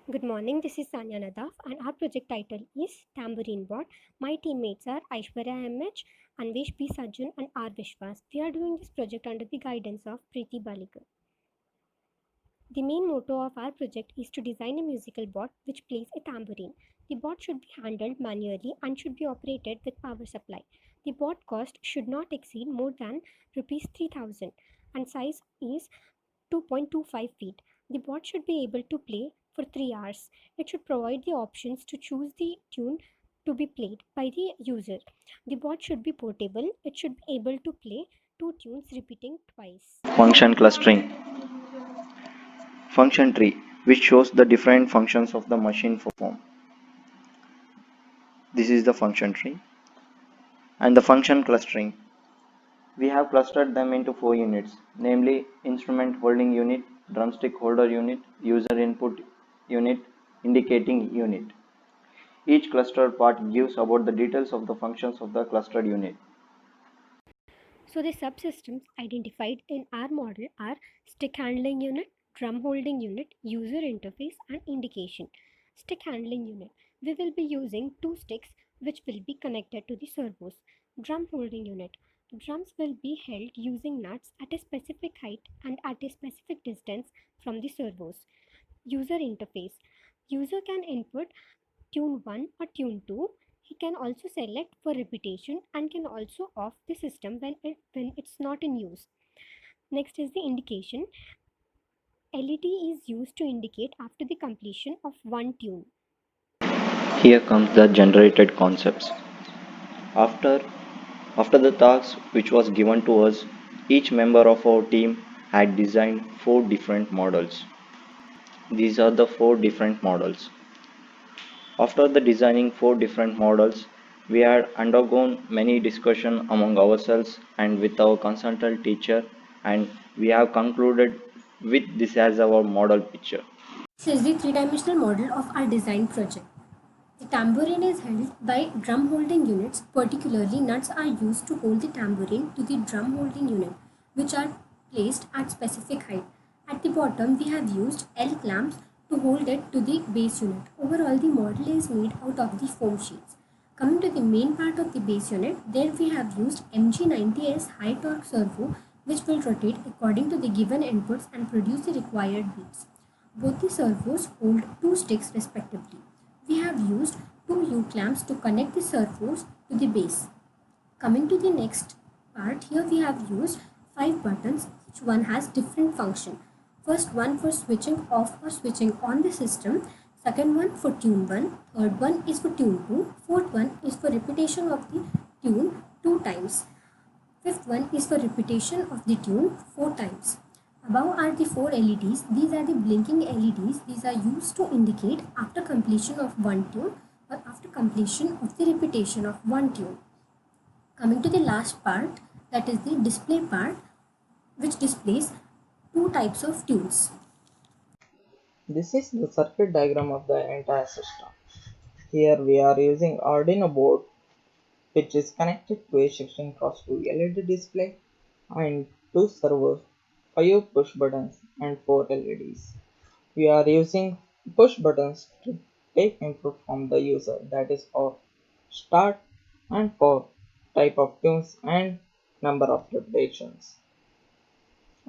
Good morning, this is Sanya Nadaf, and our project title is Tambourine Bot. My teammates are Aishwarya MH, Anvesh P. Sajjan, and R. Vishwas. We are doing this project under the guidance of Preeti Balikar. The main motto of our project is to design a musical bot which plays a tambourine. The bot should be handled manually and should be operated with power supply. The bot cost should not exceed more than rupees 3000 and size is 2.25 feet. The bot should be able to play for 3 hours. It should provide the options to choose the tune to be played by the user. The bot should be portable. It should be able to play two tunes repeating twice. Function clustering. Function tree, which shows the different functions of the machine perform. This is the function tree. And the function clustering. We have clustered them into four units, namely instrument holding unit, drumstick holder unit, user input unit, indicating unit. Each clustered part gives about the details of the functions of the clustered unit. So the subsystems identified in our model are stick handling unit, drum holding unit, user interface and indication. Stick handling unit. We will be using two sticks which will be connected to the servos. Drum holding unit. Drums will be held using nuts at a specific height and at a specific distance from the servos. User interface. User can input tune 1 or tune 2. He can also select for repetition and can also off the system when it's not in use. Next is the indication. LED is used to indicate after the completion of one tune. Here comes the generated concepts. After After the task which was given to us, each member of our team had designed four different models. These are the four different models. After the designing four different models, we had undergone many discussion among ourselves and with our consultant teacher, and we have concluded with this as our model picture. This is the three-dimensional model of our design project. The tambourine is held by drum holding units, particularly nuts are used to hold the tambourine to the drum holding unit, which are placed at specific height. At the bottom, we have used L clamps to hold it to the base unit. Overall, the model is made out of the foam sheets. Coming to the main part of the base unit, there we have used MG90S high torque servo, which will rotate according to the given inputs and produce the required beats. Both the servos hold two sticks respectively. We have used two U-clamps to connect the servos to the base. Coming to the next part, here we have used 5 buttons, each one has different function. First one for switching off or switching on the system, second one for tune 1, third one is for tune 2, fourth one is for repetition of the tune 2 times. Fifth one is for repetition of the tune 4 times. Above are the 4 LEDs. These are the blinking LEDs. These are used to indicate after completion of one tune or after completion of the repetition of one tune. Coming to the last part, that is the display part, which displays two types of tunes. This is the circuit diagram of the entire system. Here we are using Arduino board which is connected to a 16 cross 2 LED display and two servos, 5 push buttons and 4 LEDs. We are using push buttons to take input from the user, that is for start and for type of tunes and number of repetitions.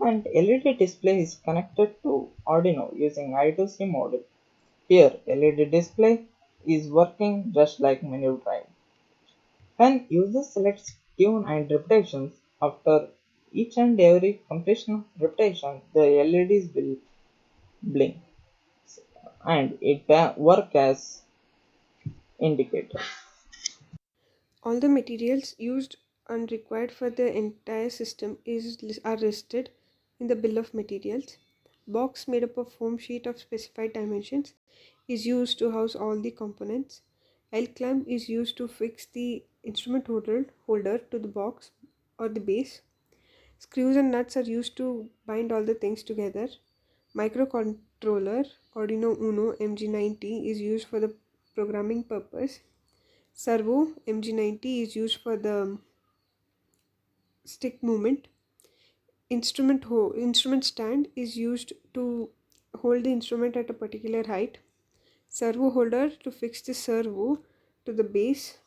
And LED display is connected to Arduino using I2C module. Here LED display is working just like menu drive. When user selects tune and repetitions, after each and every completion of repetition, the LEDs will blink and it work as indicator. All the materials used and required for the entire system are listed in the bill of materials. Box made up of foam sheet of specified dimensions is used to house all the components. L clamp is used to fix the holder to the box or the base. Screws and nuts are used to bind all the things together. Microcontroller Arduino Uno MG90 is used for the programming purpose. Servo MG90 is used for the stick movement. Instrument stand is used to hold the instrument at a particular height. servo holder to fix the servo to the base,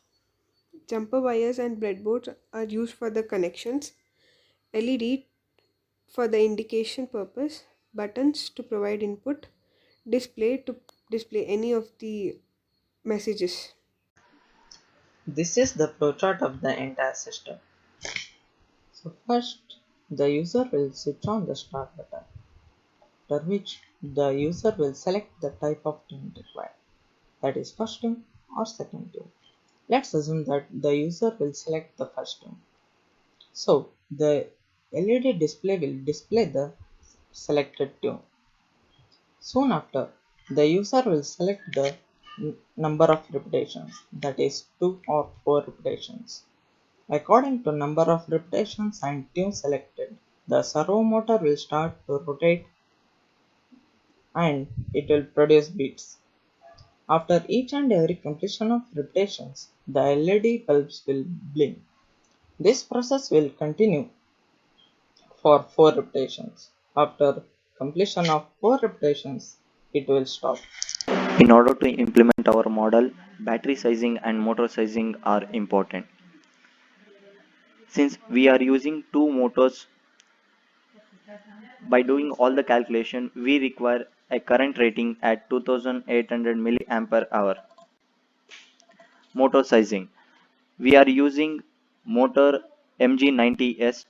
jumper wires and breadboards are used for the connections, LED for the indication purpose, buttons to provide input, display to display any of the messages. This is the flowchart of the entire system. So first, the user will switch on the start button, after which the user will select the type of tune required, that is first tune or second tune. Let's assume that the user will select the first tune. So the LED display will display the selected tune. Soon after, the user will select the number of repetitions, that is 2 or 4 repetitions. According to number of repetitions and tune selected, the servo motor will start to rotate and it will produce beats. After each and every completion of repetitions, the LED bulbs will blink. This process will continue for 4 repetitions. After completion of 4 repetitions, it will stop. In order to implement our model, battery sizing and motor sizing are important. Since we are using two motors, by doing all the calculation, we require a current rating at 2800 milliampere hour. Motor sizing. We are using motor MG90S.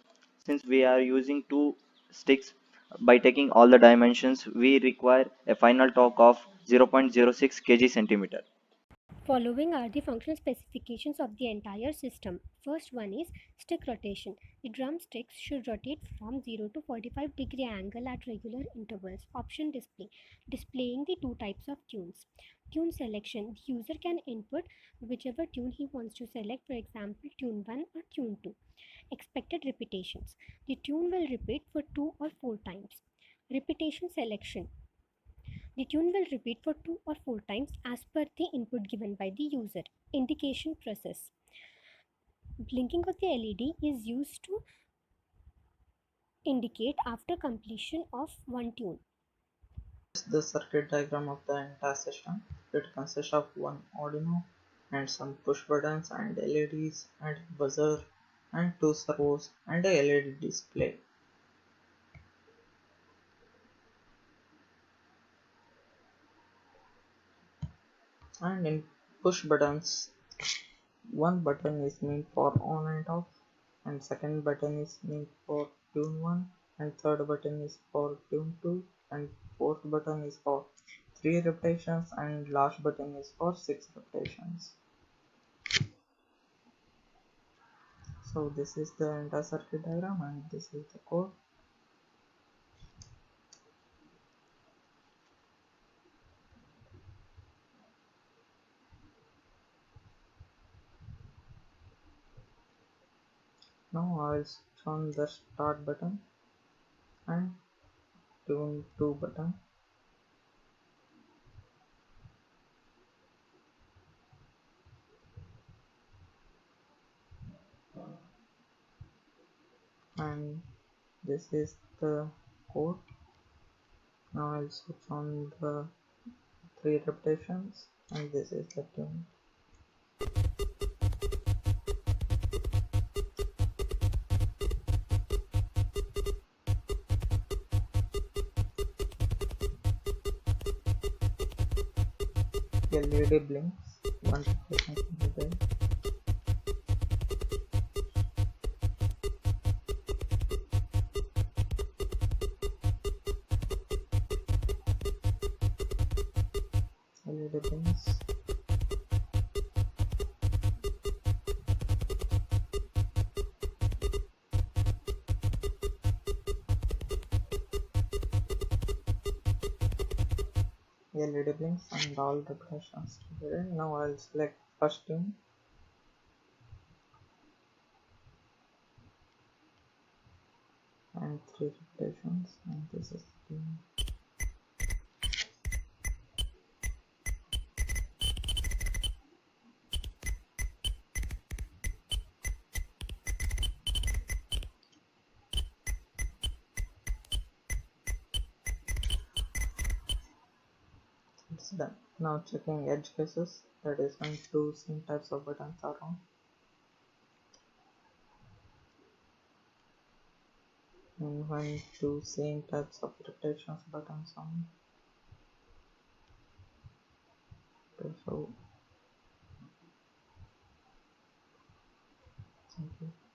Since we are using two sticks, by taking all the dimensions, we require a final torque of 0.06 kg centimeter. Following are the functional specifications of the entire system. First one is stick rotation. The drum sticks should rotate from 0 to 45-degree angle at regular intervals. Option display. Displaying the two types of tunes. Tune selection. The user can input whichever tune he wants to select, for example, tune 1 or tune 2. Expected repetitions. The tune will repeat for 2 or 4 times. Repetition selection. The tune will repeat for 2 or 4 times as per the input given by the user. Indication process. Blinking of the LED is used to indicate after completion of one tune. This is the circuit diagram of the entire system. It consists of one Arduino and some push buttons and LEDs and buzzer and two servos and a LED display. And in push buttons, one button is meant for on and off, and second button is meant for tune 1, and third button is for tune 2, and fourth button is for 3 repetitions, and last button is for 6 repetitions. So this is the entire circuit diagram and this is the code. Now I will switch on the start button and tune 2 button. And this is the code. Now I'll switch on the 3 repetitions and this is the tune. LED blinks 1 repetition completed. LED blinks. LED blinks and all repetitions completed. Now I'll select first tune and 3 repetitions and this is the tune. That's done. Now checking edge cases, that is when two same types of buttons are on. And when two same types of rotations buttons on. Okay, so thank you.